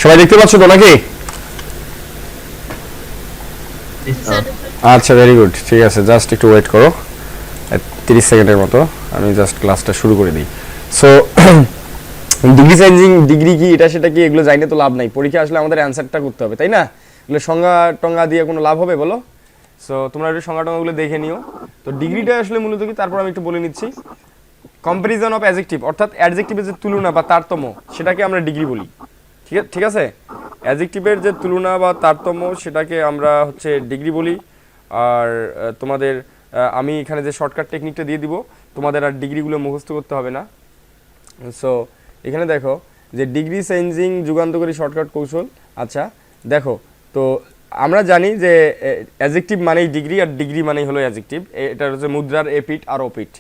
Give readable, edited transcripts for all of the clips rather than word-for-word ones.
সবাই দেখতে পাচ্ছ তো নাকি? আচ্ছা, ভেরি গুড, ঠিক আছে, জাস্ট একটু ওয়েট করো 30 সেকেন্ডের মতো, আমি জাস্ট ক্লাসটা শুরু করে দিই। সো ডিগ্রি চেঞ্জিং, ডিগ্রি কি, এটা সেটা কি, এগুলো জানি তো লাভ নাই, পরীক্ষা আসলে আমাদের অ্যান্সারটা করতে হবে, তাই না? এগুলো সংজ্ঞা টঙ্গা দিয়ে কোনো লাভ হবে বলো? সো তোমরা একটু সংজ্ঞা টঙ্গাগুলো দেখে নিও। তো ডিগ্রিটা আসলে মূলত কি, তারপর আমি একটু বলে নিচ্ছি। কম্পারিজন অফ অ্যাডজেক্টিভ, অর্থাৎ অ্যাডজেক্টিভের যে তুলনা বা তারতম্য, সেটাকে আমরা ডিগ্রি বলি। ঠিক আছে, অ্যাডজেক্টিভের যে তুলনা বা তারতম্য সেটাকে আমরা হচ্ছে ডিগ্রি বলি। আর তোমাদের আমি এখানে যে শর্টকাট টেকনিকটা দিয়ে দিব, তোমাদের আর ডিগ্রিগুলো মুখস্থ করতে হবে না। সো এখানে দেখো যে ডিগ্রি চেঞ্জিং যুগান্তকারী শর্টকাট কৌশল। আচ্ছা দেখো, তো আমরা জানি যে অ্যাডজেক্টিভ মানেই ডিগ্রি, আর ডিগ্রি মানেই হলো অ্যাডজেক্টিভ, এটা হচ্ছে মুদ্রার এপিঠ আর ওপিঠ।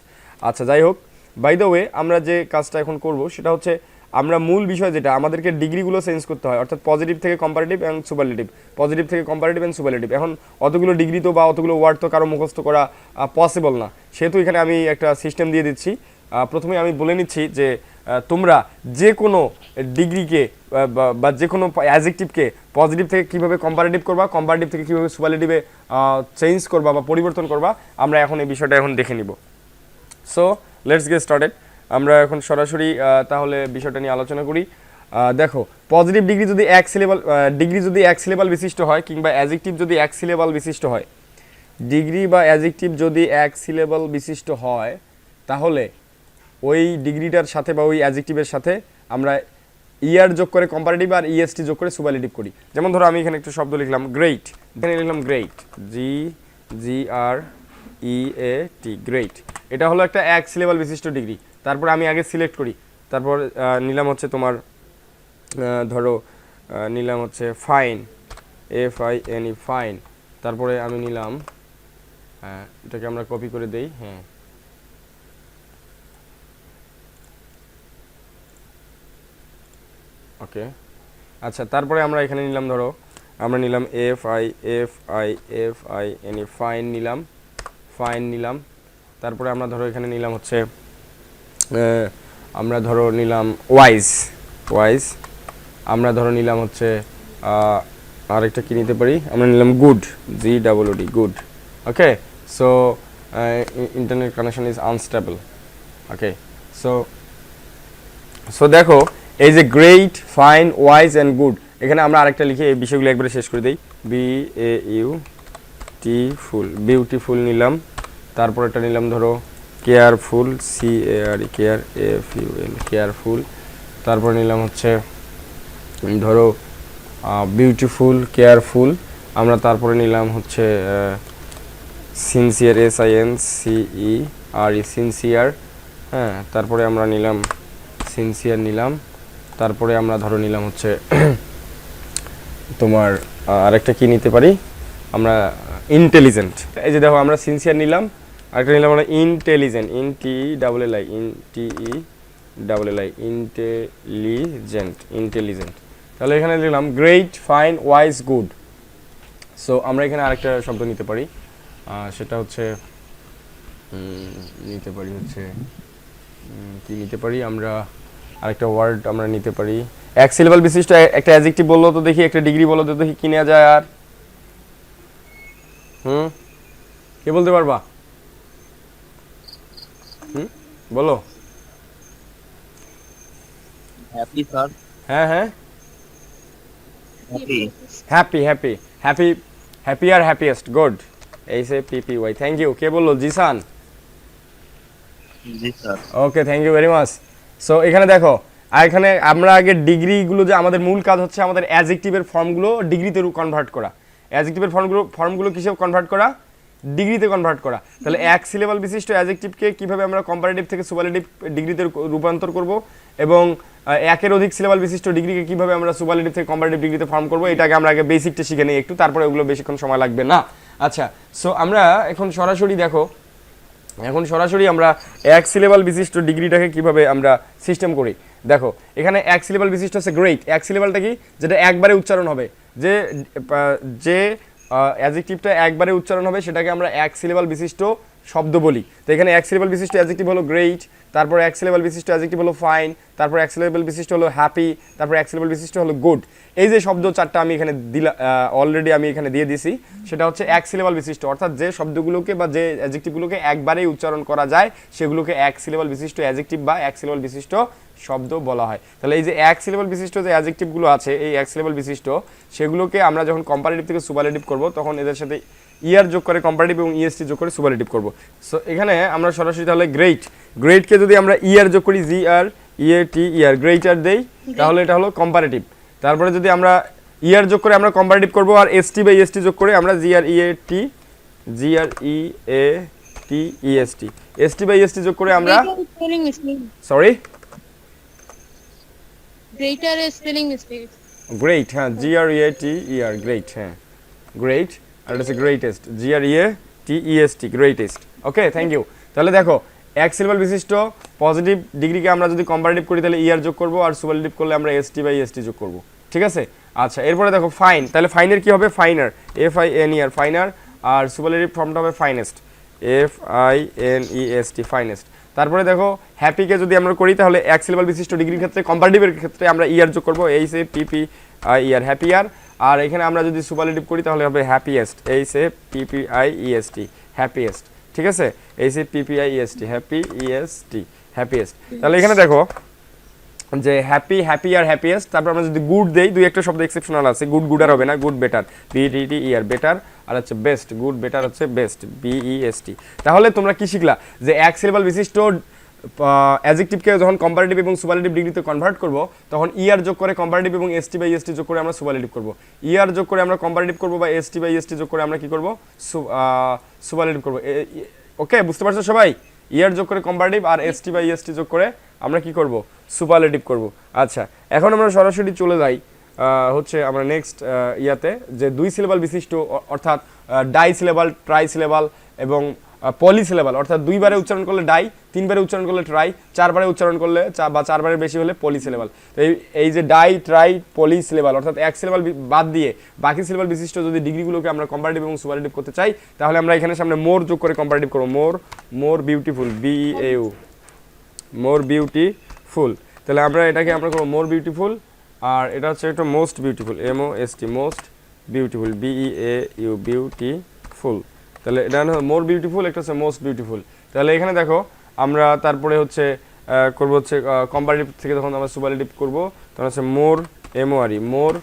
আচ্ছা যাই হোক, বাই দ্য ওয়ে আমরা যে কাজটা এখন করব সেটা হচ্ছে, আমরা মূল বিষয় যেটা, আমাদেরকে ডিগ্রিগুলো চেঞ্জ করতে হয়, অর্থাৎ পজিটিভ থেকে কম্পারেটিভ অ্যান্ড সুপারলেটিভ, পজিটিভ থেকে কম্পারেটিভ অ্যান্ড সুপারলেটিভ। এখন অতগুলো ডিগ্রি তো বা অতগুলো ওয়ার্ড তো কারো মুখস্থ করা পসিবল না, সেহেতু এখানে আমি একটা সিস্টেম দিয়ে দিচ্ছি। প্রথমে আমি বলে নিচ্ছি যে তোমরা যে কোনো ডিগ্রিকে বা যে কোনো অ্যাডজেক্টিভকে পজিটিভ থেকে কীভাবে কম্পারেটিভ করবা, কম্পারেটিভ থেকে কীভাবে সুপারলেটিভে চেঞ্জ করবা বা পরিবর্তন করবা, আমরা এখন এই বিষয়টা এখন দেখে নিব। So let's get started. আমরা এখন সরাসরি তাহলে বিষয়টা নিয়ে আলোচনা করি। দেখো, পজিটিভ ডিগ্রি যদি এক সিলেবাল বিশিষ্ট হয়, কিংবা অ্যাডজেক্টিভ যদি এক সিলেবাল বিশিষ্ট হয়, ডিগ্রি বা অ্যাডজেক্টিভ যদি এক সিলেবাল বিশিষ্ট হয়, তাহলে ওই ডিগ্রিটার সাথে বা ওই অ্যাডজেক্টিভের সাথে আমরা ইয়ার যোগ করে কম্পারেটিভ আর ইএসটি যোগ করে সুপারলেটিভ করি। যেমন ধরো আমি এখানে একটু শব্দ লিখলাম গ্রেট, এখানে লিখলাম গ্রেট, GREAT, গ্রেট। এটা হলো একটা এক সিলেবাল বিশিষ্ট ডিগ্রি। তারপর আমি আগে সিলেক্ট করি, তারপর নিলাম হচ্ছে তোমার ধরো নিলাম হচ্ছে ফাইন, FINE, ফাইন। তারপরে আমি নিলাম, এটাকে আমরা কপি করে দেই, হ্যাঁ ওকে। আচ্ছা তারপরে আমরা এখানে নিলাম, ধরো আমরা নিলাম FINE, ফাইন নিলাম। তারপরে আমরা ধরো এখানে নিলাম হচ্ছে আমরা ধরো নিলাম ওয়াইজ, আমরা ধরো নিলাম হচ্ছে আরেকটা কি নিতে পারি, আমরা নিলাম good, GOOD, good. Okay, so internet connection is unstable. Okay, so দেখো এই যে great, fine, wise and good, এখানে আমরা আরেকটা লিখে এই বিষয়গুলো একবারে শেষ করে দিই। বিউটিফুল নিলাম। তারপর এটা নিলাম ধরো কেয়ারফুল, CAREFUL, কেয়ারফুল। তারপর নিলাম হচ্ছে ধরো বিউটিফুল, কেয়ারফুল। আমরা তারপরে নিলাম হচ্ছে সিনসিয়ার, SINCERE, সিনসিয়ার। হ্যাঁ, তারপরে আমরা নিলাম সিনসিয়ার নিলাম। তারপরে আমরা ধরো নিলাম হচ্ছে তোমার আরেকটা কি নিতে পারি আমরা, ইন্টেলিজেন্ট। এই যে দেখো আমরা সিনসিয়ার নিলাম, আরেকটা নিলাম আমরা ইন্টেলিজেন্ট, ইন্টেলিজেন্ট। তাহলে এখানে লিখলাম great, fine, wise, good. So আমরা এখানে আরেকটা শব্দ নিতে পারি, সেটা হচ্ছে নিতে পারি হচ্ছে কি নিতে পারি আমরা, আরেকটা ওয়ার্ড আমরা নিতে পারি। এক সিলেবাল বিশিষ্ট একটা অ্যাডজেক্টিভ বললো তো দেখি, একটা ডিগ্রি বলো তো দেখি কি নেওয়া যায়। আর কে বলতে পারবা? বলো। Happy sir. হ্যাঁ, হ্যাপি আর happiest, good, HAPPY। Thank you. কে বললো? জিসান। জি sir. Okay, thank you very much. So এখানে দেখো, আর এখানে আমরা আগে ডিগ্রিগুলো, যে আমাদের মূল কাজ হচ্ছে আমাদের অ্যাডজেক্টিভের ফর্মগুলো ডিগ্রিতে কনভার্ট করা। অ্যাডজেক্টিভের ফর্মগুলো কিসে কনভার্ট করা? ডিগ্রিতে কনভার্ট করা। তাহলে এক সিলেবাল বিশিষ্ট অ্যাডজেক্টিভকে কিভাবে আমরা কম্পারেটিভ থেকে সুপারলেটিভ ডিগ্রিতে রূপান্তর করব, এবং একের অধিক সিলেবাল বিশিষ্ট ডিগ্রিকে কিভাবে আমরা সুপারলেটিভ থেকে কম্পারেটিভ ডিগ্রিতে ফর্ম করব, এটাকে আমরা আগে বেসিকটা শিখে নিই একটু, তারপরে ওগুলো বেশিক্ষণ সময় লাগবে না। আচ্ছা, সো আমরা এখন সরাসরি দেখো, আমরা এক সিলেবাল বিশিষ্ট ডিগ্রিটাকে কিভাবে আমরা সিস্টেম করি। দেখো এখানে এক সিলেবাল বিশিষ্ট হচ্ছে গ্রেট। এক সিলেবালটা কি? যেটা একবারে উচ্চারণ হবে, যে অ্যাডজেক্টিভটা একবারে উচ্চারণ হবে সেটাকে আমরা এক সিলেবাল বিশিষ্ট শব্দ বলি। তো এখানে এক সিলেবাল বিশিষ্ট অ্যাডজেক্টিভ হলো গ্রেট। তারপর এক সিলেবল বিশিষ্ট অ্যাডজেক্টিভ হলো ফাইন, তারপর এক সিলেবল বিশিষ্ট হলো হ্যাপি, তারপর এক সিলেবল বিশিষ্ট হলো গুড। এই যে শব্দ চারটা আমি এখানে অলরেডি আমি এখানে দিয়ে দিছি, সেটা হচ্ছে এক সিলেবল বিশিষ্ট, অর্থাৎ যে শব্দগুলোকে বা যে অ্যাডজেক্টিভগুলোকে একবারেই উচ্চারণ করা যায় সেগুলোকে এক সিলেবল বিশিষ্ট অ্যাডজেক্টিভ বা এক সিলেবল বিশিষ্ট শব্দ বলা হয়। তাহলে এই যে এক সিলেবল বিশিষ্ট যে অ্যাডজেক্টিভগুলো আছে, এই এক সিলেবল বিশিষ্ট সেগুলোকে আমরা যখন কম্পারেটিভ থেকে সুপারলেটিভ করব তখন এদের সাথে ইয়ার যোগ করে কম্পারেটিভ এবং ইএসটি যোগ করে সুপারলেটিভ করব। সো এখানে আমরা সরাসরি তাহলে গ্রেটকে যদি আমরা ইয়ার যোগ করি GREAT ইয়ার গ্রেটার দেই তাহলে এটা হলো কম্পারেটিভ। তারপরে যদি আমরা ইয়ার যোগ করে আমরা কম্পারেটিভ করব আর ST বাই ST যোগ করে আমরা GREAT ST বাই ST যোগ করে আমরা sorry Greater is spelling mistake. Great, হ্যাঁ GREAT গ্রেট, হ্যাঁ গ্রেট, আর এটা হচ্ছে greatest GREATEST greatest. Okay, thank you. তাহলে দেখো এক সিলেবল বিশিষ্ট পজিটিভ ডিগ্রিকে আমরা যদি কম্পারেটিভ করি তাহলে ইয়ার যোগ করব আর সুপারলেটিভ করলে আমরা ST বাই ST যোগ করব, ঠিক আছে। আচ্ছা, এরপরে দেখো ফাইন, তাহলে ফাইনের কি হবে? ফাইনার, FINER ফাইনার, আর সুপারলেটিভ ফর্মটা হবে ফাইনেস্ট, FINEST ফাইনেস্ট। তারপরে দেখো হ্যাপিকে যদি আমরা করি তাহলে এক সিলেবল বিশিষ্ট ডিগ্রির ক্ষেত্রে কম্পারেটিভের ক্ষেত্রে আমরা ইয়ার যোগ করব, HAPPIER হ্যাপিয়ার, আর এখানে আমরা যদি সুপারলেটিভ করি তাহলে হবে হ্যাপিয়েস্ট, HAPPIEST হ্যাপিয়েস্ট, ঠিক আছে, HAPPIEST হ্যাপিয়েস্ট। তাহলে এখানে দেখো যে হ্যাপি, হ্যাপিয়ার, হ্যাপিয়েস্ট। তারপর আমরা যদি গুড দেই, দুই একটা শব্দ এক্সেপশনাল আছে, গুড আর হবে না, গুড বেটার, BETTER বেটার, আর হচ্ছে বেস্ট, গুড বেটার হচ্ছে বেস্ট, BEST। তাহলে তোমরা কি শিখলা যে এক সিলেবল বিশিষ্ট অ্যাডজেক্টিভকে যখন কম্পারেটিভ এবং সুপারলেটিভ ডিগ্রিতে কনভার্ট করব তখন ইয়ার যোগ করে কম্পারেটিভ এবং ST বাই ST যোগ করে আমরা সুপারলেটিভ করব, ইয়ার যোগ করে আমরা কম্পারেটিভ করব বা ST বাই ST যোগ করে আমরা কি করব? সুপারলেটিভ করব। ওকে, বুঝতে পারছো সবাই? ইয়ার যোগ করে কম্পারেটিভ আর ST বাই ST যোগ করে আমরা কি করব? সুপারলেটিভ করব। আচ্ছা, এখন আমরা সরাসরি চলে যাই হচ্ছে আমরা নেক্সট ইয়াতে, যে দুই সিলেবল বিশিষ্ট অর্থাৎ ডাই সিলেবল, ট্রাই সিলেবল এবং পলি সিলেবল, অর্থাৎ দুইবারে উচ্চারণ করলে ডাই, তিনবারে উচ্চারণ করলে ট্রাই, চারবারে উচ্চারণ করলে বা চারবারের বেশি হলে পলি সিলেবল। তো এই যে ডাই, ট্রাই, পলি সিলেবল অর্থাৎ এক সিলেবল বাদ দিয়ে বাকি সিলেবল বিশিষ্ট যদি ডিগ্রিগুলোকে আমরা কম্পারেটিভ এবং সুপারলেটিভ করতে চাই তাহলে আমরা এখানে সামনে মোর যোগ করে কম্পারেটিভ করব, more beautiful, BEAU more beautiful. তাহলে আমরা এটাকে আমরা করব মোর বিউটিফুল, আর এটা হচ্ছে একটা most beautiful, MOST most beautiful, BEAU beautiful. তাহলে এটা মোর বিউটিফুল, একটা হচ্ছে মোস্ট বিউটিফুল। তাহলে এখানে দেখো আমরা তারপরে হচ্ছে করব হচ্ছে কম্পারেটিভ থেকে যখন আমরা সুপারলেটিভ করব তখন হচ্ছে মোর, MORE more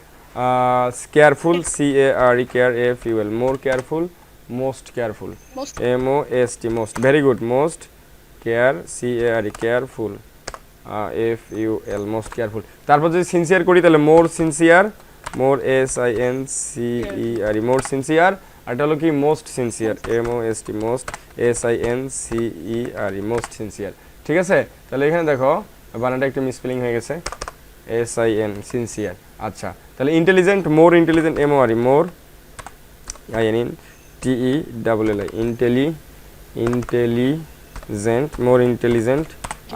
careful, CARE CAREFUL more careful, most careful, MOST most, very good, most care, CARE careful, FUL most careful. তারপর যদি সিনসিয়ার করি তাহলে মোর সিনসিয়ার, মোর SINCERE মোর সিনসিয়ার, আর এটা হলো কি most sincere, MOST most, SINCERE most sincere, ঠিক আছে। তাহলে এখানে দেখো বানানটা একটু মিসস্পেলিং হয়ে গেছে, SIN সিনসিয়ার। আচ্ছা, তাহলে intelligent, more intelligent, MORE more INTELLI intelligent, more intelligent,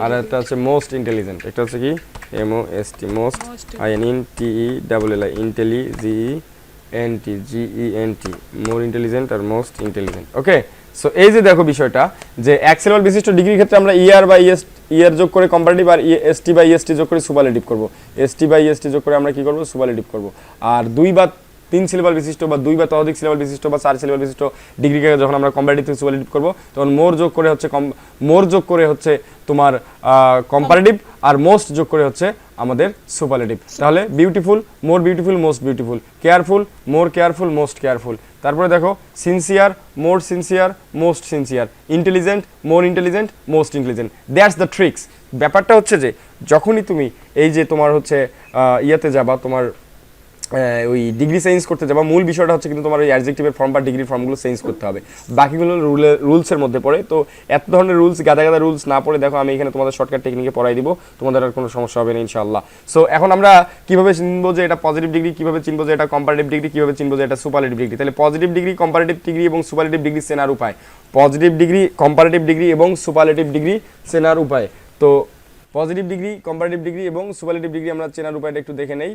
আর একটা হচ্ছে মোস্ট ইন্টেলিজেন্ট, এটা হচ্ছে কি MOST most INTELLI GENT more intelligent আর মোস্ট ইন্টেলিজেন্ট। ওকে, সো এই যে দেখো বিষয়টা যে এক সিলেবল বিশিষ্ট ডিগ্রির ক্ষেত্রে আমরা ইয়ার বা ইয়ার যোগ করে কম্পারেটিভ আর ST বাই ST যোগ করে সুপারলেটিভ করব, ST বাই ST যোগ করে আমরা কি করব? সুপারলেটিভ করব। আর দুই বা তিন সিলেবল বিশিষ্ট বা দুই বা ততোধিক সিলেবল বিশিষ্ট বা চার সিলেবল বিশিষ্ট ডিগ্রিকে যখন আমরা কম্পারেটিভ থেকে সুপারলেটিভ করব তখন মোর যোগ করে হচ্ছে তোমার কম্পারেটিভ, আর মোস্ট যোগ করে হচ্ছে আমাদের সুপারলেটিভ। তাহলে beautiful, more beautiful, most beautiful, careful, more careful, most careful. তারপরে দেখো sincere, more sincere, most sincere, intelligent, more intelligent, most intelligent. That's the tricks. ব্যাপারটা হচ্ছে যে যখনই তুমি এই যে তোমার হচ্ছে ইয়াতে যাবা, তোমার ওই ডিগ্রি চেঞ্জ করতে যাবা, মূল বিষয়টা হচ্ছে কিন্তু তোমার ওই অ্যাডজেক্টিভের ফর্ম বা ডিগ্রি ফর্মগুলো চেঞ্জ করতে হবে, বাকিগুলো রুলসের মধ্যে পড়ে। তো এত ধরনের রুলস, গাদা রুলস না পড়ে দেখো আমি এখানে তোমাদের শর্টকাট টেকনিকে পড়াই দিব, তোমাদের আর কোনো সমস্যা হবে না ইনশাআল্লাহ। সো এখন আমরা কিভাবে চিনবো যে এটা পজিটিভ ডিগ্রি, কিভাবে চিনবো যে এটা কম্পারেটিভ ডিগ্রি, কিভাবে চিনবো যে এটা সুপারলেটিভ ডিগ্রি। তাহলে পজিটিভ ডিগ্রি, কম্পারেটিভ ডিগ্রি এবং সুপারলেটিভ ডিগ্রি চেনার উপায়, পজিটিভ ডিগ্রি, কম্পারেটিভ ডিগ্রি এবং সুপারলেটিভ ডিগ্রি চেনার উপায়। তো পজিটিভ ডিগ্রি, কম্পারেটিভ ডিগ্রি এবং সুপারলেটিভ ডিগ্রি আমরা চেনার উপায়টা একটু দেখে নেই।